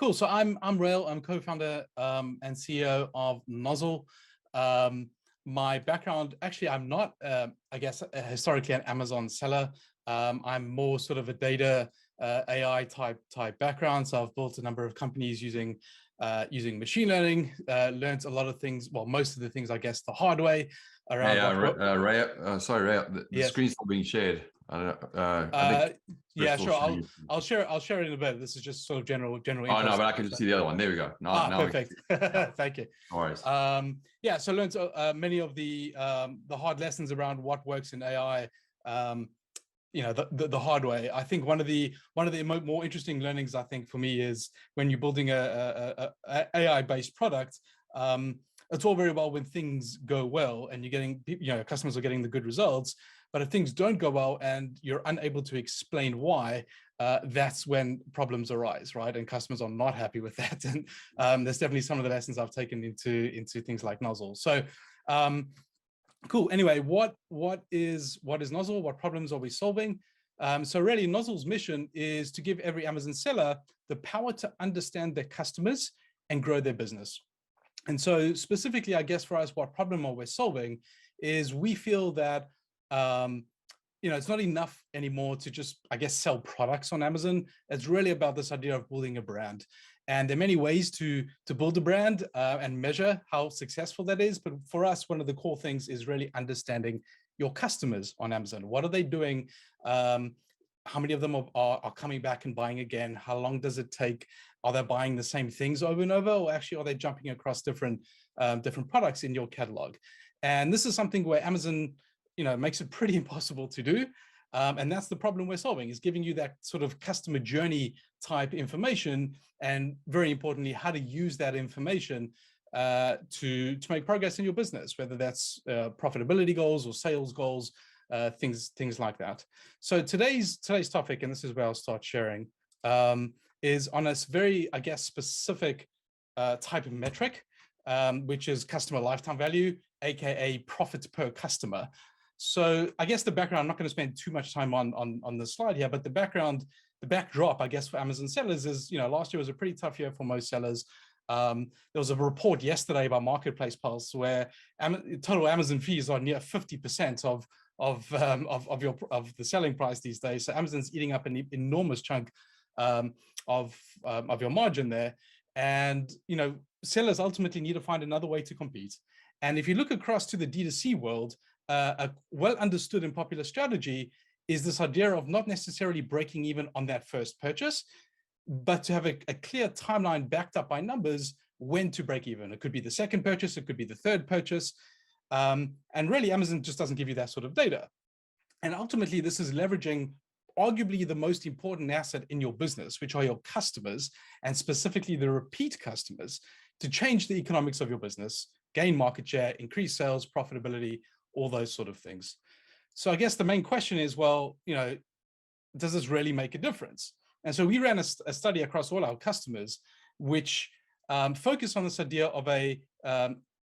Cool. So I'm Rael. I'm co-founder and CEO of Nozzle. My background, actually, I'm not, I guess, historically an Amazon seller. I'm more sort of a data AI type background. So I've built a number of companies using machine learning. Learned a lot of things. Well, most of the things, I guess, the hard way around. Ray, sorry, Ray, the Yes. screen's still being shared. I think yeah, sure. I'll share it in a bit. This is just sort of general. Oh no, but I can just see the other one. There we go. Now perfect. Thank you. No worries. Yeah, so learned many of the hard lessons around what works in AI. The hard way. I think one of the more interesting learnings, I think, for me is when you're building a AI-based product. It's all very well when things go well and you're getting, customers are getting the good results. But if things don't go well and you're unable to explain why, that's when problems arise, right? And customers are not happy with that. And there's definitely some of the lessons I've taken into things like Nozzle. So cool. Anyway, what is Nozzle? What problems are we solving? So really, Nozzle's mission is to give every Amazon seller the power to understand their customers and grow their business. And so specifically, I guess for us, what problem are we solving is we feel that it's not enough anymore to just, I guess, sell products on Amazon. It's really about this idea of building a brand. And there are many ways to build a brand and measure how successful that is. But for us, one of the core things is really understanding your customers on Amazon. What are they doing? How many of them are coming back and buying again? How long does it take? Are they buying the same things over and over? Or actually, are they jumping across different products in your catalog? And this is something where Amazon makes it pretty impossible to do. And that's the problem we're solving, is giving you that sort of customer journey type information, and very importantly, how to use that information to make progress in your business, whether that's profitability goals or sales goals, things like that. So today's topic, and this is where I'll start sharing, is on a very, I guess, specific type of metric, which is customer lifetime value, aka profit per customer. So I guess the background, I'm not going to spend too much time on the slide here, but the backdrop, I guess, for Amazon sellers is, last year was a pretty tough year for most sellers. There was a report yesterday by Marketplace Pulse where total Amazon fees are near 50% of the selling price these days. So Amazon's eating up an enormous chunk of your margin there, and sellers ultimately need to find another way to compete. And if you look across to the D2C world, a well understood and popular strategy is this idea of not necessarily breaking even on that first purchase, but to have a clear timeline backed up by numbers when to break even. It could be the second purchase, it could be the third purchase. And really, Amazon just doesn't give you that sort of data. And ultimately, this is leveraging arguably the most important asset in your business, which are your customers, and specifically the repeat customers, to change the economics of your business, gain market share, increase sales, profitability, all those sort of things. So I guess the main question is, well, does this really make a difference? And so we ran a study across all our customers, which focused on this idea of a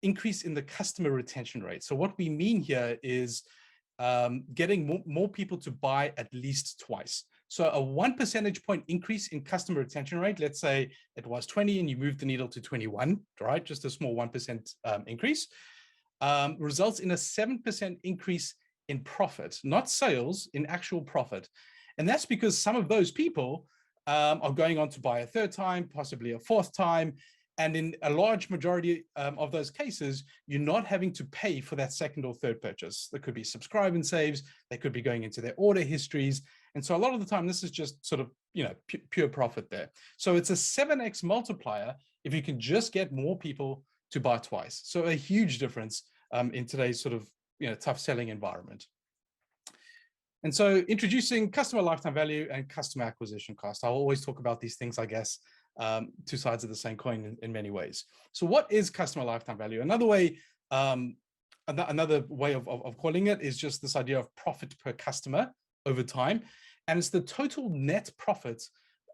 increase in the customer retention rate. So what we mean here is getting more people to buy at least twice. So a 1 percentage point increase in customer retention rate, let's say it was 20 and you moved the needle to 21, right? Just a small 1% increase, results in a 7% increase in profit, not sales, in actual profit. And that's because some of those people are going on to buy a third time, possibly a fourth time. And in a large majority of those cases, you're not having to pay for that second or third purchase. There could be subscribe and saves. They could be going into their order histories. And so a lot of the time, this is just sort of, pure profit there. So it's a 7x multiplier if you can just get more people to buy twice. So a huge difference in today's sort of, tough selling environment. And so introducing customer lifetime value and customer acquisition cost. I'll always talk about these things, I guess, two sides of the same coin in many ways. So what is customer lifetime value? Another way of calling it is just this idea of profit per customer over time. And it's the total net profit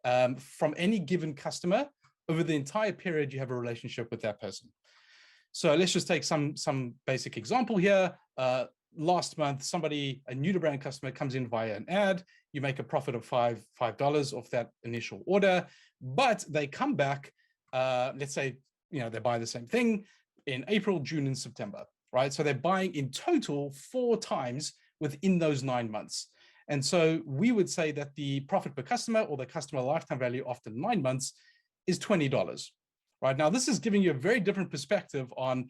from any given customer over the entire period you have a relationship with that person. So let's just take some basic example here. last month, a new to brand customer comes in via an ad, you make a profit of $5 off that initial order, but they come back, let's say, they buy the same thing in April, June, and September, right? So they're buying in total 4 times within those 9 months. And so we would say that the profit per customer, or the customer lifetime value after 9 months, is $20, right? Now, this is giving you a very different perspective on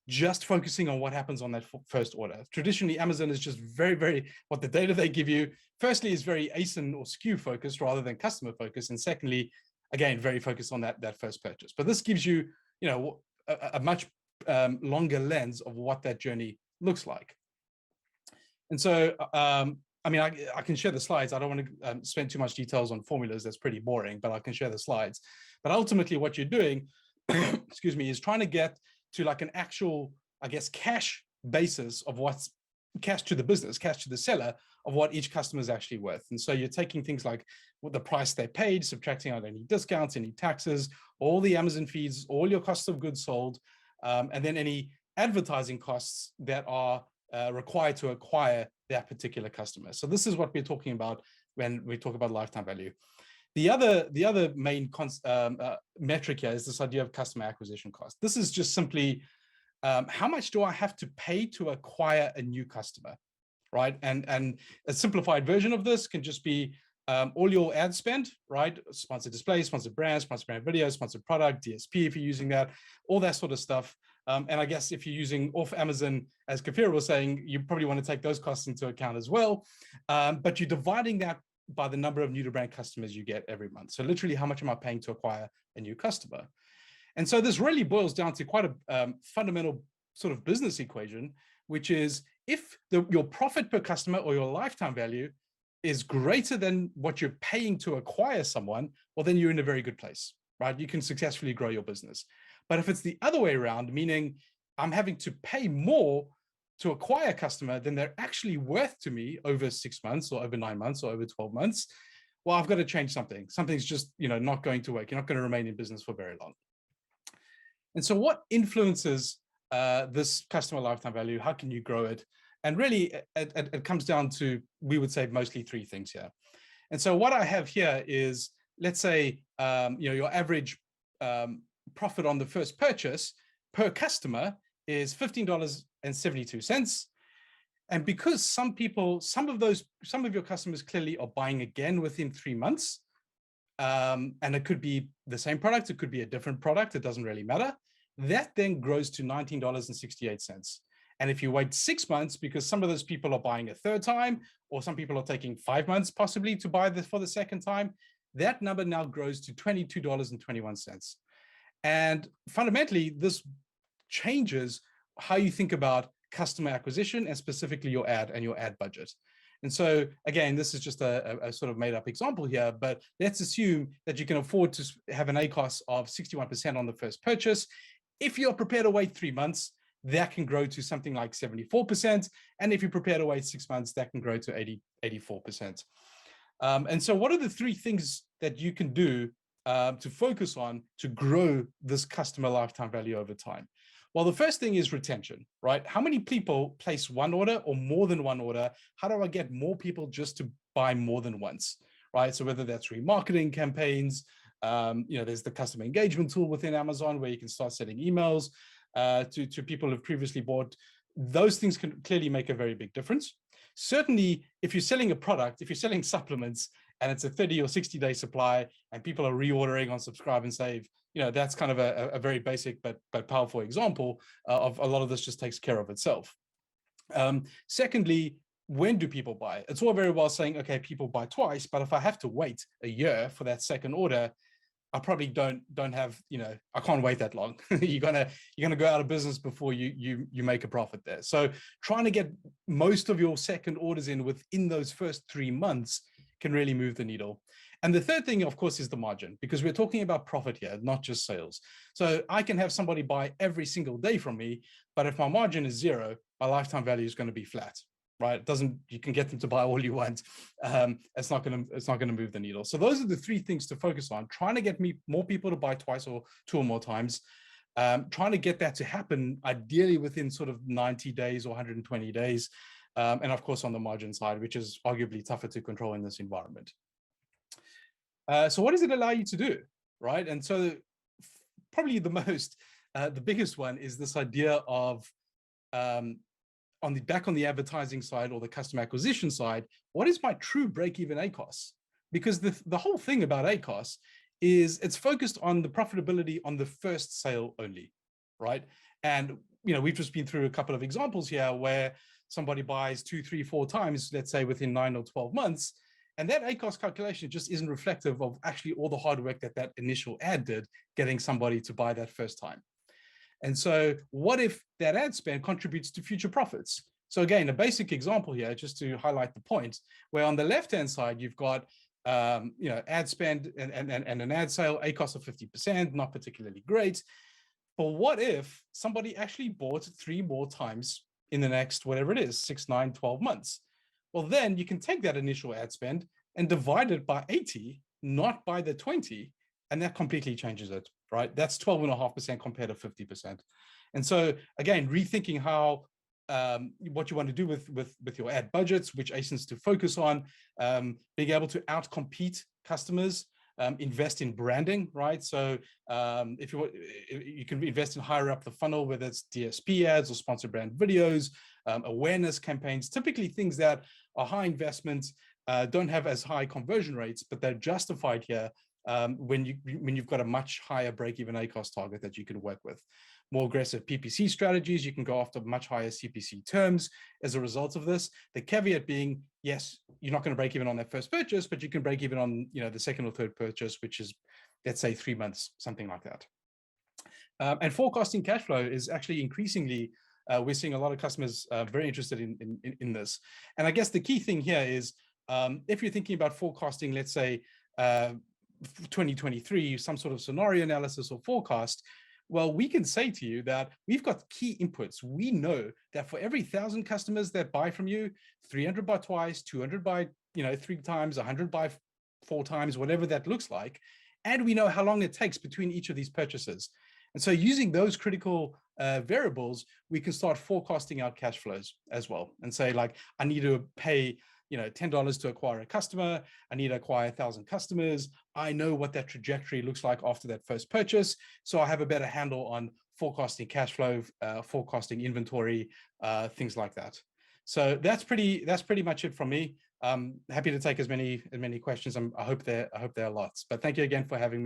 just focusing on what happens on that first order. Traditionally, Amazon is just very, what the data they give you, firstly, is very ASIN or SKU focused rather than customer focused. And secondly, again, very focused on that first purchase. But this gives you, a much longer lens of what that journey looks like. And so, I can share the slides. I don't want to spend too much details on formulas. That's pretty boring, but I can share the slides. But ultimately what you're doing, excuse me, is trying to get to like an actual, I guess, cash basis of what's cash to the business, cash to the seller of what each customer is actually worth. And so you're taking things like what the price they paid, subtracting out any discounts, any taxes, all the Amazon fees, all your costs of goods sold, and then any advertising costs that are required to acquire that particular customer. So this is what we're talking about when we talk about lifetime value. The other main metric here is this idea of customer acquisition cost. This is just simply how much do I have to pay to acquire a new customer, right? And a simplified version of this can just be all your ad spend, right? Sponsored display, sponsored brand video, sponsored product, DSP if you're using that, all that sort of stuff. And I guess if you're using off Amazon, as Kafira was saying, you probably want to take those costs into account as well. But you're dividing that by the number of new to brand customers you get every month. So literally, how much am I paying to acquire a new customer? And so this really boils down to quite a fundamental sort of business equation, which is if your profit per customer or your lifetime value is greater than what you're paying to acquire someone, well, then you're in a very good place, right? You can successfully grow your business. But if it's the other way around, meaning I'm having to pay more to acquire a customer than they're actually worth to me over 6 months or over 9 months or over 12 months, well, I've got to change something. Something's just, not going to work. You're not going to remain in business for very long. And so what influences this customer lifetime value? How can you grow it? And really, it comes down to, we would say, mostly 3 things here. And so what I have here is, let's say, your average profit on the first purchase per customer is $15.72. And because some of your customers clearly are buying again within 3 months, and it could be the same product, it could be a different product, it doesn't really matter, that then grows to $19.68. And if you wait 6 months, because some of those people are buying a third time, or some people are taking 5 months possibly to buy this for the second time, that number now grows to $22.21. And fundamentally, this changes how you think about customer acquisition and specifically your ad and your ad budget. And so again, this is just a sort of made up example here, but let's assume that you can afford to have an ACOS of 61% on the first purchase. If you're prepared to wait 3 months, that can grow to something like 74%. And if you're prepared to wait 6 months, that can grow to 84%. And so what are the 3 things that you can do to focus on to grow this customer lifetime value over time? Well, the first thing is retention, right? How many people place one order or more than one order? How do I get more people just to buy more than once, right? So whether that's remarketing campaigns, there's the customer engagement tool within Amazon where you can start sending emails to people who've previously bought. Those things can clearly make a very big difference. Certainly, if you're selling a product, if you're selling supplements and it's a 30 or 60-day supply and people are reordering on Subscribe and Save, that's kind of a very basic but powerful example of a lot of this just takes care of itself. Secondly, when do people buy? It's all very well saying, okay, people buy twice, but if I have to wait a year for that second order, I probably don't have, I can't wait that long. you're gonna go out of business before you make a profit there. So trying to get most of your second orders in within those first 3 months can really move the needle. And the third thing, of course, is the margin, because we're talking about profit here, not just sales. So I can have somebody buy every single day from me, but if my margin is 0, my lifetime value is going to be flat, right? You can get them to buy all you want. It's not going to move the needle. So those are the 3 things to focus on: trying to get more people to buy twice or 2 or more times, trying to get that to happen ideally within sort of 90 days or 120 days. And of course, on the margin side, which is arguably tougher to control in this environment. So what does it allow you to do, right? And so probably the biggest one is this idea of on the advertising side or the customer acquisition side, what is my true break-even ACOS? Because the whole thing about ACOS is it's focused on the profitability on the first sale only, right? And we've just been through a couple of examples here where somebody buys 2, 3, 4 times, let's say within 9 or 12 months, and that ACOS calculation just isn't reflective of actually all the hard work that initial ad did, getting somebody to buy that first time. And so what if that ad spend contributes to future profits? So again, a basic example here, just to highlight the point, where on the left-hand side, you've got ad spend and an ad sale, ACOS of 50%, not particularly great. But what if somebody actually bought 3 more times in the next, whatever it is, 6, 9, 12 months? Well, then you can take that initial ad spend and divide it by 80, not by the 20, and that completely changes it, right? That's 12.5% compared to 50%. And so again, rethinking how what you want to do with your ad budgets, which ASINs to focus on, being able to outcompete customers, invest in branding, right? So if you can invest in higher up the funnel, whether it's DSP ads or sponsored brand videos, awareness campaigns, typically things that are high investment, don't have as high conversion rates, but they're justified here when you've got a much higher break-even ACOS target that you can work with. More aggressive PPC strategies, you can go after much higher CPC terms as a result of this. The caveat being, yes, you're not going to break even on that first purchase, but you can break even on the second or third purchase, which is, let's say, 3 months, something like that. And forecasting cash flow is actually increasingly, we're seeing a lot of customers very interested in this. And I guess the key thing here is, if you're thinking about forecasting, let's say 2023, some sort of scenario analysis or forecast, well, we can say to you that we've got key inputs. We know that for every 1,000 customers that buy from you, 300 buy twice, 200 buy 3 times, 100 buy 4 times, whatever that looks like. And we know how long it takes between each of these purchases. And so using those critical variables, we can start forecasting our cash flows as well and say, like, I need to pay $10 to acquire a customer. I need to acquire 1,000 customers. I know what that trajectory looks like after that first purchase. So I have a better handle on forecasting cash flow, forecasting inventory, things like that. So that's pretty much it from me. Happy to take as many questions. I hope there are lots, but thank you again for having me.